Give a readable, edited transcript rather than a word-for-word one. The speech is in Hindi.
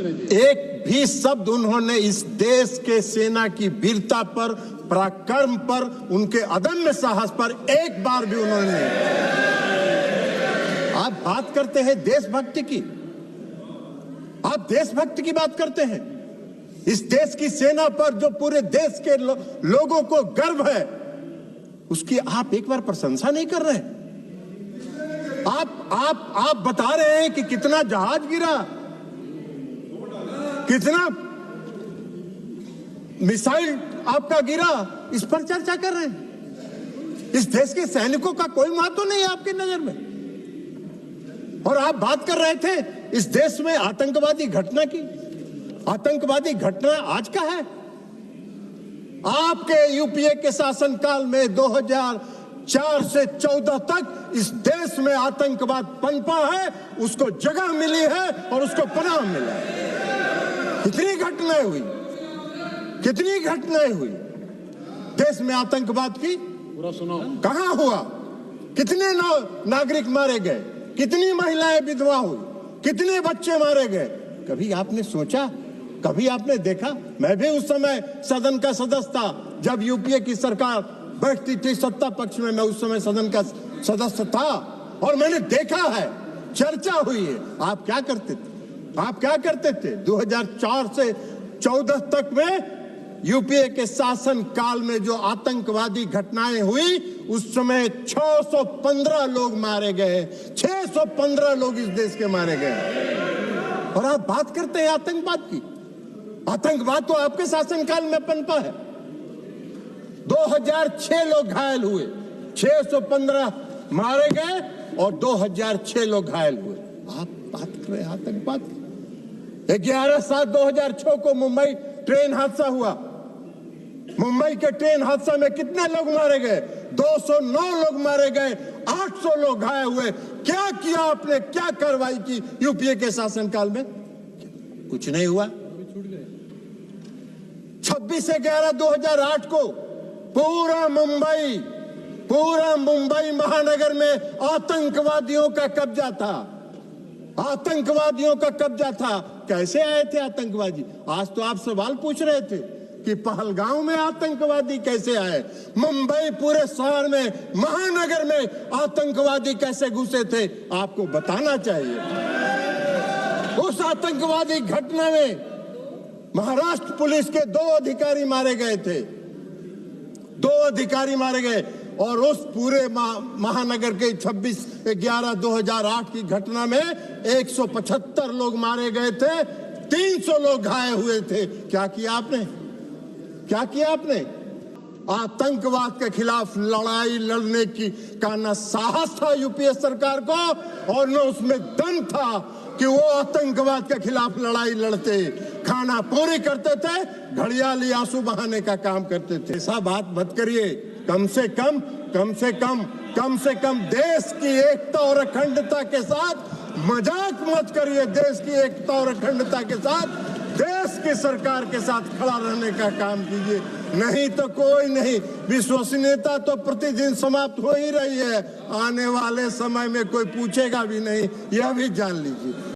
एक भी शब्द उन्होंने इस देश के सेना की वीरता पर, पराक्रम पर, उनके अदम्य साहस पर एक बार भी उन्होंने नहीं। आप बात करते हैं देशभक्ति की, आप देशभक्ति की बात करते हैं। इस देश की सेना पर जो पूरे देश के लोगों को गर्व है, उसकी आप एक बार प्रशंसा नहीं कर रहे हैं। आप बता रहे हैं कि कितना जहाज गिरा, कितना मिसाइल आपका गिरा, इस पर चर्चा कर रहे हैं। इस देश के सैनिकों का कोई महत्व नहीं है आपकी नजर में। और आप बात कर रहे थे इस देश में आतंकवादी घटना की। आतंकवादी घटना आज का है। आपके यूपीए के शासनकाल में 2004 से 14 तक इस देश में आतंकवाद पनपा है, उसको जगह मिली है और उसको पनाह मिला है। कितनी घटनाएं हुई, कितनी घटनाएं हुई देश में आतंकवाद की। पूरा सुनो, कहां हुआ, कितने नागरिक मारे गए, कितनी महिलाएं विधवा हुई, कितने बच्चे मारे गए। कभी आपने सोचा, कभी आपने देखा? मैं भी उस समय सदन का सदस्य था जब यूपीए की सरकार बैठती थी सत्ता पक्ष में। मैं उस समय सदन का सदस्य था और मैंने देखा है, चर्चा हुई है। आप क्या करते थे? आप क्या करते थे 2004 से 14 तक में यूपीए के शासन काल में जो आतंकवादी घटनाएं हुई, उस समय 615 लोग मारे गए, 615 लोग इस देश के मारे गए। और आप बात करते हैं आतंकवाद की। आतंकवाद तो आपके शासनकाल में पनपा है। 2006 लोग घायल हुए, 615 मारे गए और 2006 लोग घायल हुए। आप बात कर रहे हैं आतंकवाद की। 11/7/2006 को मुंबई ट्रेन हादसा हुआ। मुंबई के ट्रेन हादसा में कितने लोग मारे गए? 209 लोग मारे गए, 800 लोग घायल हुए। क्या किया आपने, क्या कार्रवाई की यूपीए के शासनकाल में? कुछ नहीं हुआ। 26/11/2008 को पूरा मुंबई महानगर में आतंकवादियों का कब्जा था। आतंकवादियों का कब्जा था। कैसे आए थे आतंकवादी? आज तो आप सवाल पूछ रहे थे कि पहलगांव में आतंकवादी कैसे आए, मुंबई पूरे शहर में, महानगर में आतंकवादी कैसे घुसे थे, आपको बताना चाहिए। उस आतंकवादी घटना में महाराष्ट्र पुलिस के 2 अधिकारी मारे गए थे, 2 अधिकारी मारे गए। और उस पूरे महानगर के 26/11/2008 की घटना में 175 लोग मारे गए थे, 300 लोग घायल हुए थे। क्या किया आपने? क्या किया आपने? आतंकवाद के खिलाफ लड़ाई लड़ने की का न साहस था यूपीए सरकार को और न उसमें दम था कि वो आतंकवाद के खिलाफ लड़ाई लड़ते, खाना पूरी करते थे, घड़ियाली आंसू बहाने का काम करते थे। ऐसा बात मत करिए। कम से कम देश की एकता और अखंडता के साथ मजाक मत करिए। देश की एकता और अखंडता के साथ देश की सरकार के साथ खड़ा रहने का काम कीजिए, नहीं तो कोई नहीं। विश्वसनीयता तो प्रतिदिन समाप्त हो ही रही है, आने वाले समय में कोई पूछेगा भी नहीं, यह भी जान लीजिए।